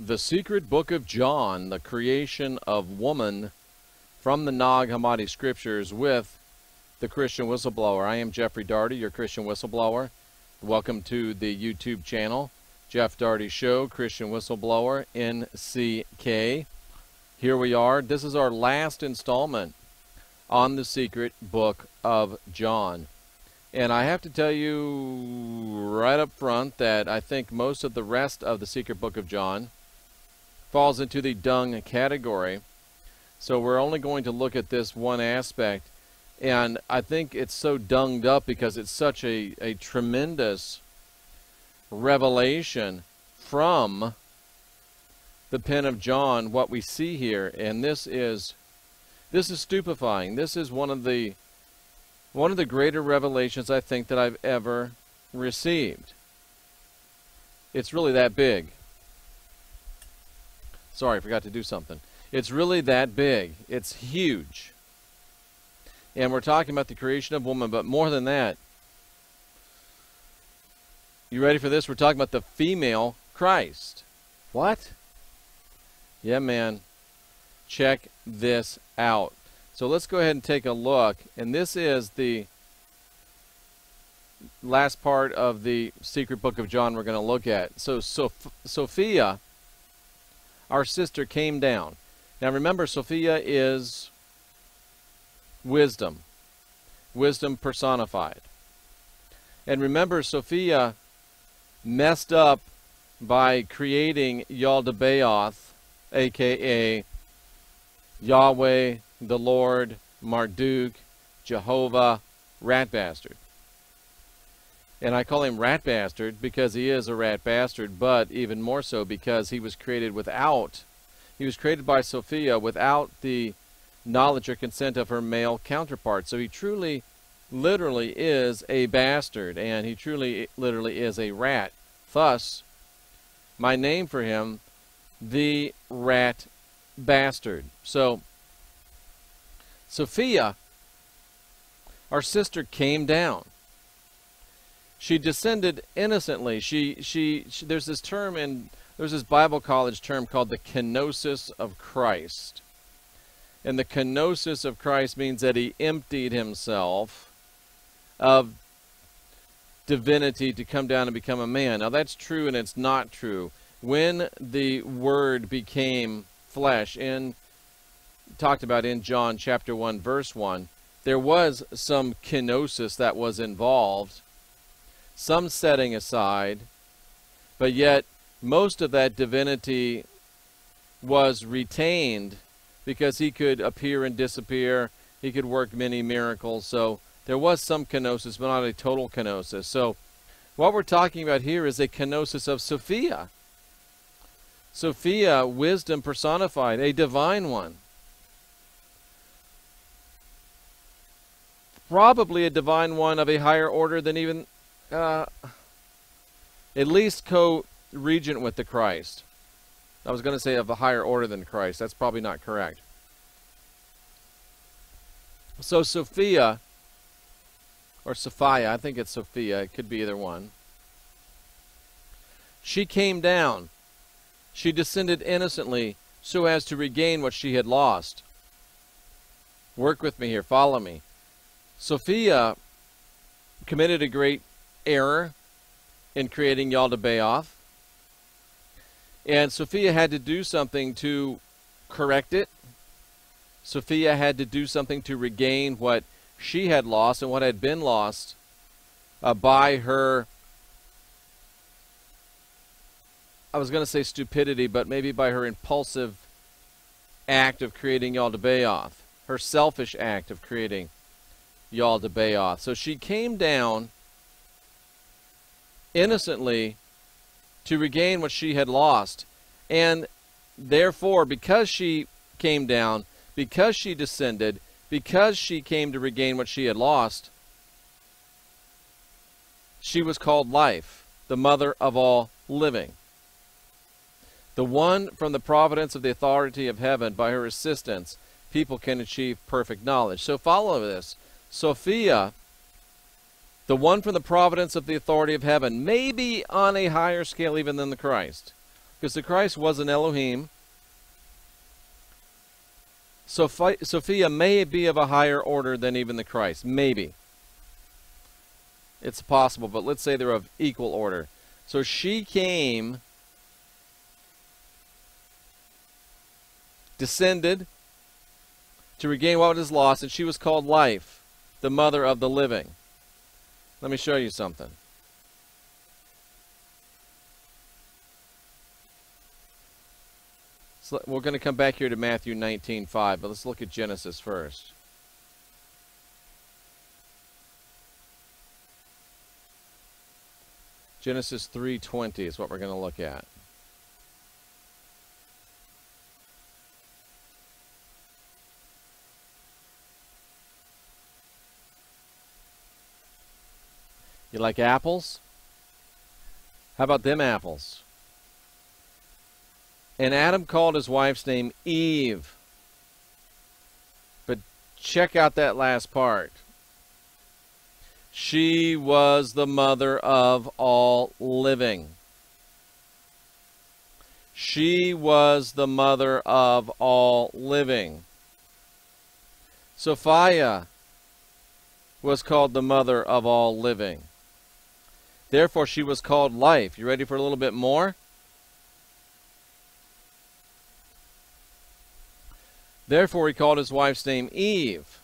The Secret Book of John, the creation of woman from the Nag Hammadi scriptures with the Christian Whistleblower. I am Jeffrey Daugherty, your Christian Whistleblower. Welcome to the YouTube channel, Jeff Daugherty Show, Christian Whistleblower, NCK. Here we are. This is our last installment on the Secret Book of John. And I have to tell you right up front that I think most of the rest of the Secret Book of John falls into the dung category. So we're only going to look at this one aspect. And I think it's so dunged up because it's such a tremendous revelation from the pen of John, what we see here. And this is stupefying. This is one of the greater revelations I think that I've ever received. It's really that big. Sorry, I forgot to do something. It's really that big. It's huge. And we're talking about the creation of woman, but more than that, you ready for this? We're talking about the female Christ. What? Yeah, man. Check this out. So let's go ahead and take a look. And this is the last part of the Secret Book of John we're going to look at. So Sophia, our sister, came down. Now remember, Sophia is wisdom. Wisdom personified. And remember, Sophia messed up by creating Yaldabaoth, a.k.a. Yahweh, the Lord, Marduk, Jehovah, rat bastard. And I call him rat bastard because he is a rat bastard, but even more so because he was created by Sophia without the knowledge or consent of her male counterpart. So he truly, literally is a bastard, and he truly, literally is a rat. Thus, my name for him, the rat bastard. So, Sophia, our sister, came down. She descended innocently. There's this term there's this Bible college term called the kenosis of Christ. And the kenosis of Christ means that he emptied himself of divinity to come down and become a man. Now that's true and it's not true. When the Word became flesh, talked about in John chapter 1 verse 1, there was some kenosis that was involved, some setting aside, but yet most of that divinity was retained because he could appear and disappear. He could work many miracles. So there was some kenosis, but not a total kenosis. So what we're talking about here is a kenosis of Sophia. Sophia, wisdom personified, a divine one. Probably a divine one of a higher order than even at least co-regent with the Christ. I was going to say of a higher order than Christ. That's probably not correct. So Sophia, or Sophia, I think it's Sophia. It could be either one. She came down. She descended innocently so as to regain what she had lost. Work with me here. Follow me. Sophia committed a great error in creating Yaldabaoth, and Sophia had to do something to correct it. Sophia had to do something to regain what she had lost and what had been lost by her, I was going to say stupidity, but maybe by her impulsive act of creating Yaldabaoth, her selfish act of creating Yaldabaoth. So she came down innocently to regain what she had lost. And therefore, because she came down, because she descended, because she came to regain what she had lost, she was called life, the mother of all living. The one from the providence of the authority of heaven, by her assistance, people can achieve perfect knowledge. So follow this. Sophia, the one from the providence of the authority of heaven, may be on a higher scale even than the Christ. Because the Christ was an Elohim. Sophia may be of a higher order than even the Christ. Maybe. It's possible, but let's say they're of equal order. So she came, descended to regain what was lost, and she was called life, the mother of the living. Let me show you something. So we're going to come back here to Matthew 19:5, but let's look at Genesis first. Genesis 3:20 is what we're going to look at. You like apples? How about them apples? And Adam called his wife's name Eve. But check out that last part. She was the mother of all living. She was the mother of all living. Sophia was called the mother of all living. Therefore, she was called life. You ready for a little bit more? Therefore, he called his wife's name Eve.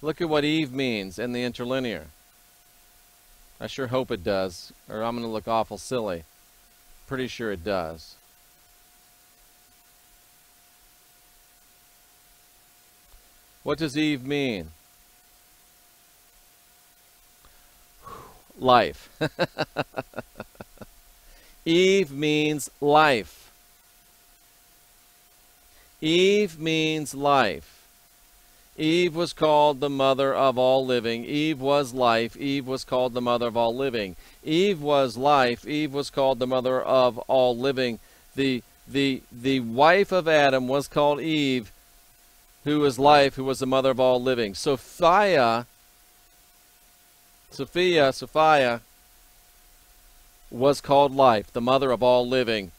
Look at what Eve means in the interlinear. I sure hope it does, or I'm going to look awful silly. Pretty sure it does. What does Eve mean? Life. Eve means life. Eve means life. Eve was called the mother of all living. Eve was life. Eve was called the mother of all living. Eve was life. Eve was called the mother of all living. The wife of Adam was called Eve, who was life, who was the mother of all living. Sophia was called life, the mother of all living.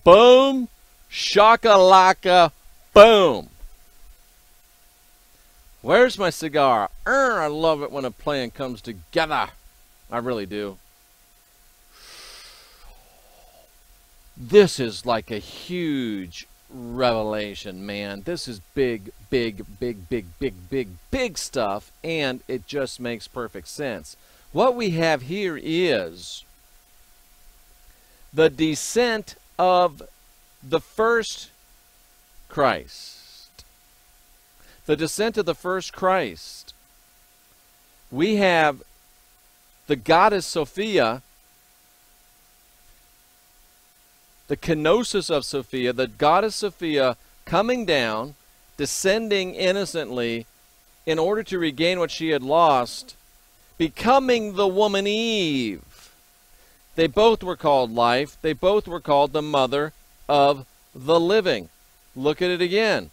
Boom, shakalaka, boom. Where's my cigar? I love it when a plan comes together. I really do. This is like a huge revelation, man. This is big, big, big, big, big, big, big stuff, and it just makes perfect sense. What we have here is the descent of the first Christ. The descent of the first Christ. We have the goddess Sophia, the kenosis of Sophia, the goddess Sophia coming down, descending innocently in order to regain what she had lost, becoming the woman Eve. They both were called life. They both were called the mother of the living. Look at it again.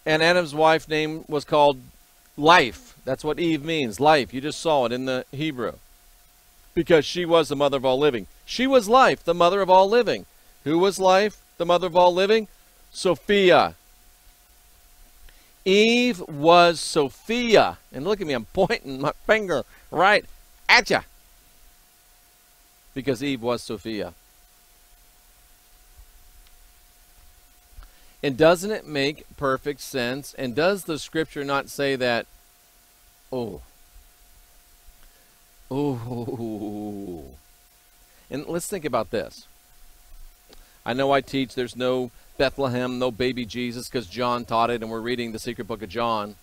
And Adam's wife's name was called life. That's what Eve means, life. You just saw it in the Hebrew. Because she was the mother of all living. She was life, the mother of all living. Who was life, the mother of all living? Sophia. Eve was Sophia. And look at me, I'm pointing my finger right at you. Because Eve was Sophia. And doesn't it make perfect sense? And does the scripture not say that, oh. And let's think about this. I know I teach there's no Bethlehem, no baby Jesus, because John taught it, and we're reading the secret book of John.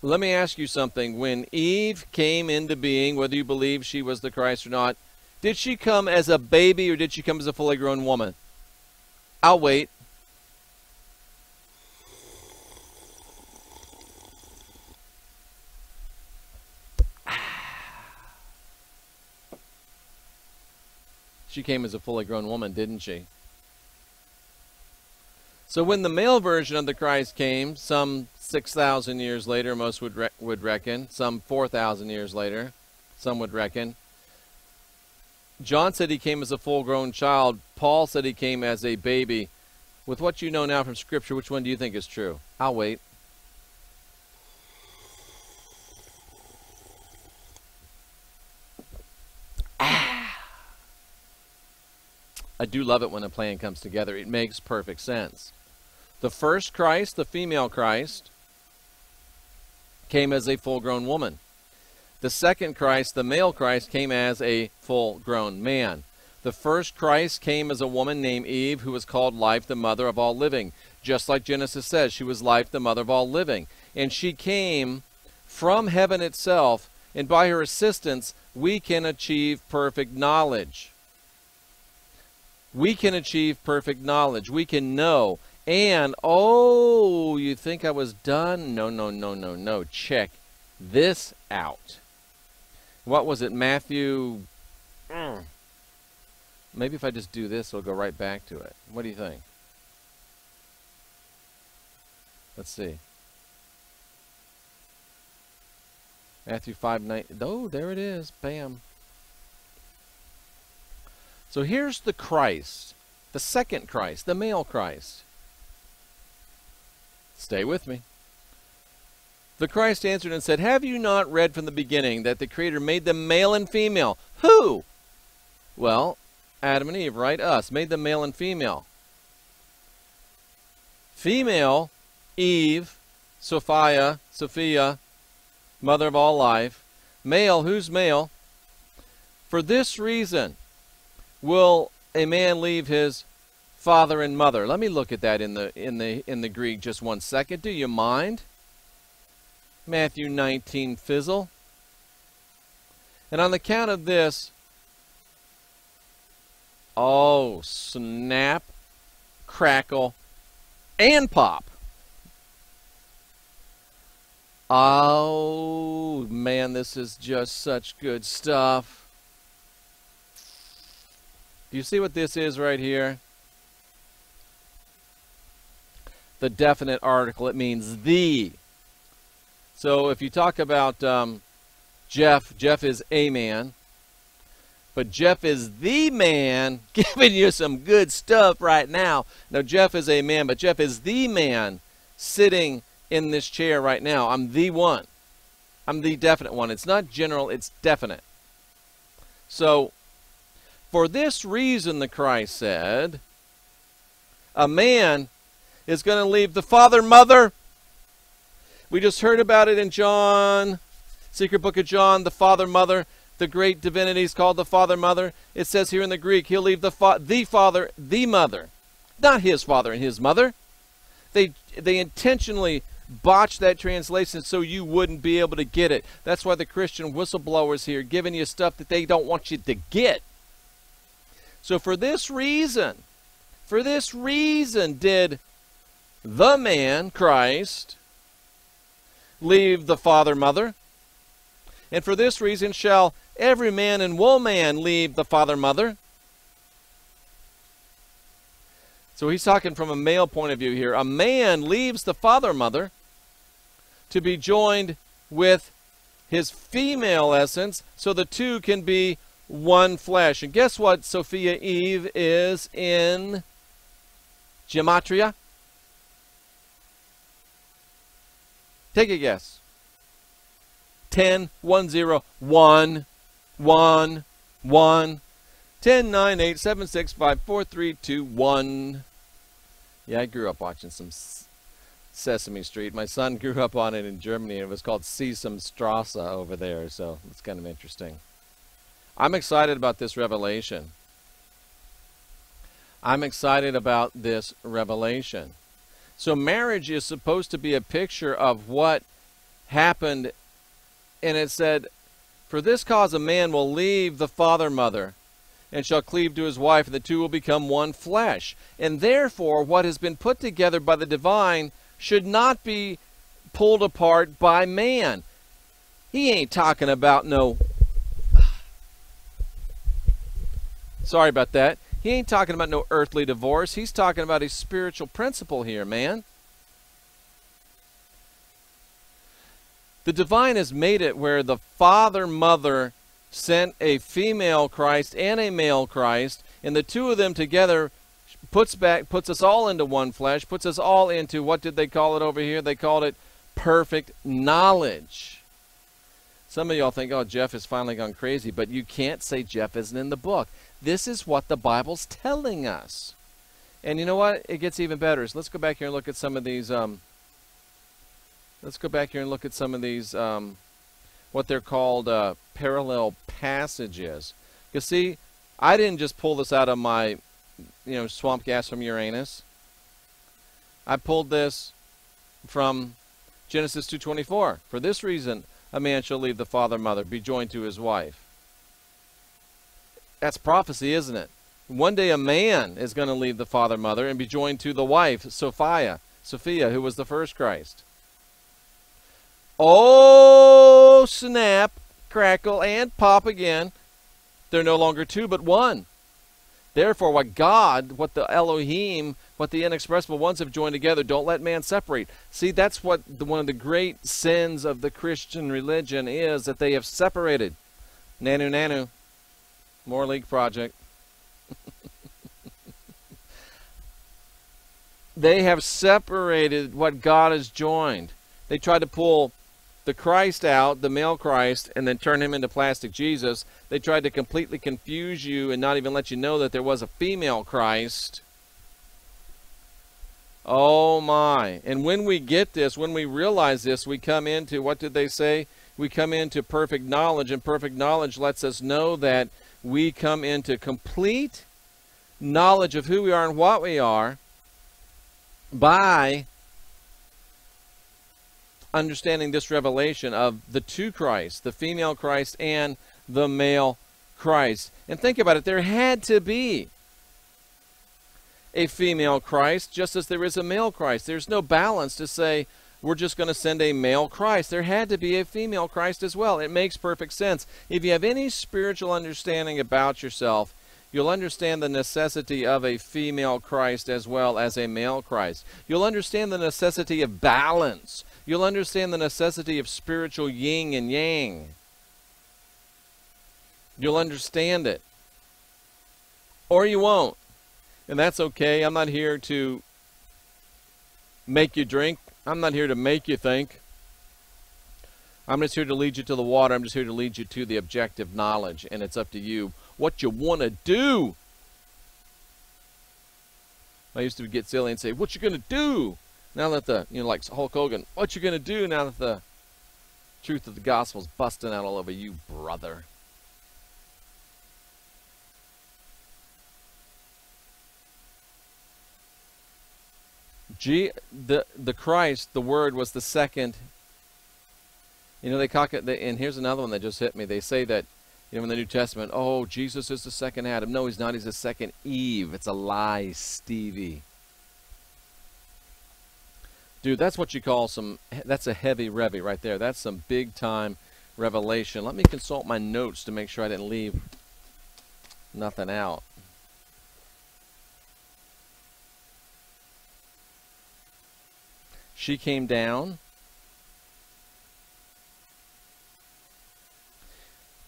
Let me ask you something. When Eve came into being, whether you believe she was the Christ or not, Did she come as a baby or did she come as a fully grown woman? I'll wait. She came as a fully grown woman, didn't she? So when the male version of the Christ came, some 6,000 years later, most would reckon, some 4,000 years later, some would reckon, John said he came as a full-grown child. Paul said he came as a baby. With what you know now from Scripture, which one do you think is true? I'll wait. I do love it when a plan comes together. It makes perfect sense. The first Christ, the female Christ, came as a full-grown woman. The second Christ, the male Christ, came as a full-grown man. The first Christ came as a woman named Eve, who was called Life, the mother of all living. Just like Genesis says, she was Life, the mother of all living. And she came from heaven itself, and by her assistance, we can achieve perfect knowledge. We can achieve perfect knowledge. We can know. And, oh, you think I was done? No, no, no, no, no. Check this out. What was it? Matthew? Maybe if I just do this, it'll go right back to it. What do you think? Let's see. Matthew 5:9. Oh, there it is. Bam. So here's the Christ, the second Christ, the male Christ. Stay with me. The Christ answered and said, have you not read from the beginning that the Creator made them male and female? Who? Well, Adam and Eve, right? Us, made them male and female. Female, Eve, Sophia, mother of all life. Male, who's male? For this reason will a man leave his father and mother. Let me look at that in the Greek just one second. Do you mind? Matthew 19 fizzle. And on the count of this, oh, snap, crackle, and pop. Oh, man, this is just such good stuff. Do you see what this is right here? The definite article. It means the. So if you talk about Jeff is a man. But Jeff is the man giving you some good stuff right now. Now, Jeff is a man, but Jeff is the man sitting in this chair right now. I'm the one. I'm the definite one. It's not general, it's definite. So, for this reason, the Christ said, a man is going to leave the father, mother. We just heard about it in John, Secret Book of John, the father, mother. The great divinity is called the father, mother. It says here in the Greek, he'll leave the father, the mother. Not his father and his mother. They intentionally botched that translation so you wouldn't be able to get it. That's why the Christian whistleblowers here giving you stuff that they don't want you to get. So for this reason did the man, Christ, leave the father, mother. And for this reason shall every man and woman leave the father, mother. So he's talking from a male point of view here. A man leaves the father, mother to be joined with his female essence so the two can be one flesh. And guess what Sophia Eve is in gematria? Take a guess. 10, 1, 0, 1, 1, 1, 10, 9, 8, 7, 6, 5, 4, 3, 2, 1. Yeah, I grew up watching some Sesame Street. My son grew up on it in Germany, and it was called Sesamstrasse over there, so it's kind of interesting. I'm excited about this revelation. I'm excited about this revelation. So marriage is supposed to be a picture of what happened. And it said, for this cause a man will leave the father, mother. and shall cleave to his wife, and the two will become one flesh. And therefore, what has been put together by the divine should not be pulled apart by man. He ain't talking about no... Sorry about that. He ain't talking about no earthly divorce. He's talking about a spiritual principle here, man. The divine has made it where the Father, Mother sent a female Christ and a male Christ, and the two of them together puts us all into one flesh, puts us all into, what did they call it over here? They called it perfect knowledge. Some of y'all think, oh, Jeff has finally gone crazy, but you can't say Jeff isn't in the book. This is what the Bible's telling us. And you know what? It gets even better. So let's go back here and look at some of these, what they're called parallel passages. You see, I didn't just pull this out of my, swamp gas from Uranus. I pulled this from Genesis 2:24. For this reason, a man shall leave the father and mother, be joined to his wife. That's prophecy, isn't it? One day a man is going to leave the father and mother and be joined to the wife, Sophia, who was the first Christ. Oh, snap, crackle, and pop again. They're no longer two, but one. Therefore, what the Elohim, what the inexpressible ones have joined together, don't let man separate. See, that's what one of the great sins of the Christian religion is, that they have separated. Nanu, nanu. More League Project. They have separated what God has joined. They tried to pull the Christ out, the male Christ, and then turn him into plastic Jesus. They tried to completely confuse you and not even let you know that there was a female Christ. Oh my. And when we get this, when we realize this, we come into, what did they say? We come into perfect knowledge, and perfect knowledge lets us know that we come into complete knowledge of who we are and what we are by understanding this revelation of the two Christs, the female Christ and the male Christ. And think about it, there had to be a female Christ just as there is a male Christ. There's no balance to say we're just going to send a male Christ. There had to be a female Christ as well. It makes perfect sense. If you have any spiritual understanding about yourself, you'll understand the necessity of a female Christ as well as a male Christ. You'll understand the necessity of balance. You'll understand the necessity of spiritual yin and yang. You'll understand it. Or you won't. And that's okay. I'm not here to make you drink. I'm not here to make you think. I'm just here to lead you to the water. I'm just here to lead you to the objective knowledge. And it's up to you what you want to do. I used to get silly and say, what you going to do? Now that like Hulk Hogan, what you going to do now that the truth of the gospel is busting out all over you, brother? The Christ, the Word, was the second. They talk, and here's another one that just hit me. They say that, in the New Testament, oh, Jesus is the second Adam. No, he's not. He's the second Eve. It's a lie, Stevie. Dude, that's what you call that's a heavy revy right there. That's some big time revelation. Let me consult my notes to make sure I didn't leave nothing out. She came down.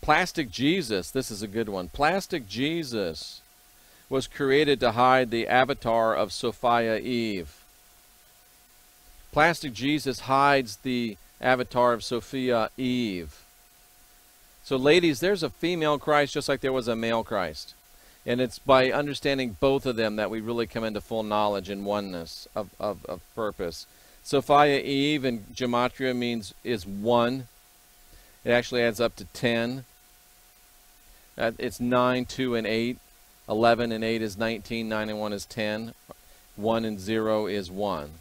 Plastic Jesus, this is a good one. Plastic Jesus was created to hide the avatar of Sophia Eve. Plastic Jesus hides the avatar of Sophia Eve. So ladies, there's a female Christ just like there was a male Christ. And it's by understanding both of them that we really come into full knowledge and oneness of purpose. Sophia Eve in gematria is 1. It actually adds up to 10. It's 9, 2, and 8. 11 and 8 is 19. 9 and 1 is 10. 1 and 0 is 1.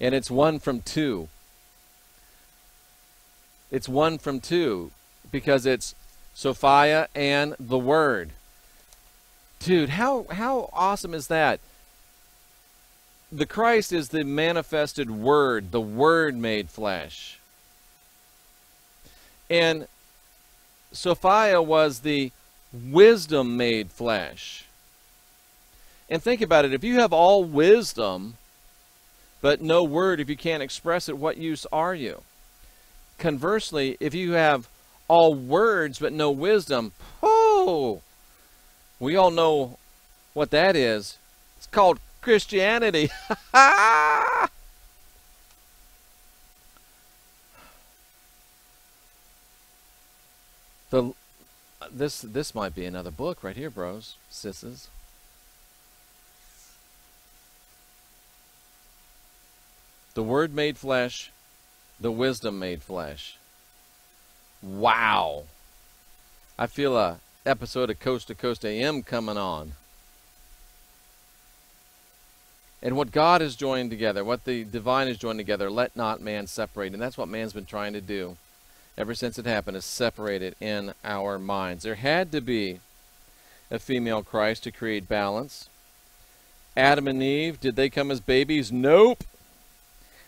And it's 1 from 2. It's 1 from 2 because it's Sophia and the Word. Dude, how awesome is that? The Christ is the manifested Word, the Word made flesh. And Sophia was the wisdom made flesh. And think about it, if you have all wisdom, but no word, if you can't express it, what use are you? Conversely, if you have all words, but no wisdom, oh, we all know what that is. It's called Christianity. This might be another book right here, bros, sisses. The Word made flesh, the wisdom made flesh. Wow. I feel a episode of Coast to Coast AM coming on. And what God has joined together, what the divine has joined together, let not man separate. And that's what man's been trying to do ever since it happened, is separate it in our minds. There had to be a female Christ to create balance. Adam and Eve, did they come as babies? Nope.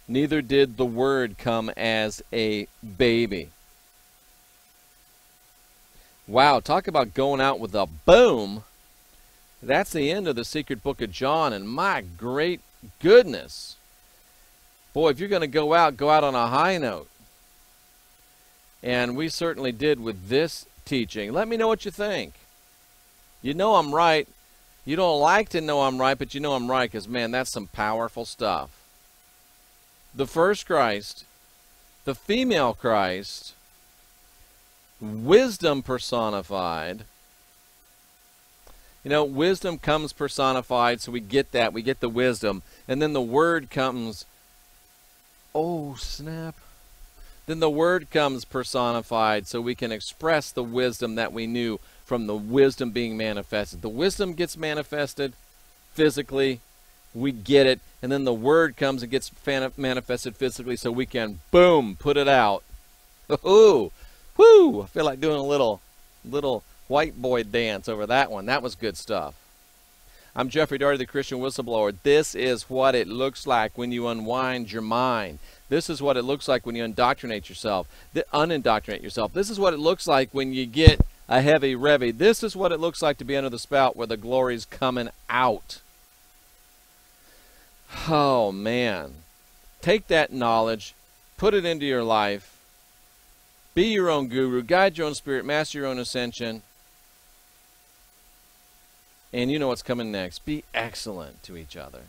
Neither did the Word come as a baby. Wow, talk about going out with a boom. That's the end of the Secret Book of John, and my great goodness. Boy, if you're going to go out on a high note. And we certainly did with this teaching. Let me know what you think. You know I'm right. You don't like to know I'm right, but you know I'm right, because, man, that's some powerful stuff. The first Christ, the female Christ, wisdom personified. You know, wisdom comes personified, so we get that. We get the wisdom. And then the Word comes, oh, snap. Then the Word comes personified, so we can express the wisdom that we knew from the wisdom being manifested. The wisdom gets manifested physically. We get it, and then the Word comes and gets manifested physically, so we can, boom, put it out. Ooh, whoo! I feel like doing a little white boy dance over that one. That was good stuff. I'm Jeffrey Daugherty, the Christian Whistleblower. This is what it looks like when you unwind your mind. This is what it looks like when you unindoctrinate yourself. Unindoctrinate yourself. This is what it looks like when you get a heavy revy. This is what it looks like to be under the spout where the glory's coming out. Oh, man. Take that knowledge, put it into your life, be your own guru, guide your own spirit, master your own ascension, and you know what's coming next. Be excellent to each other.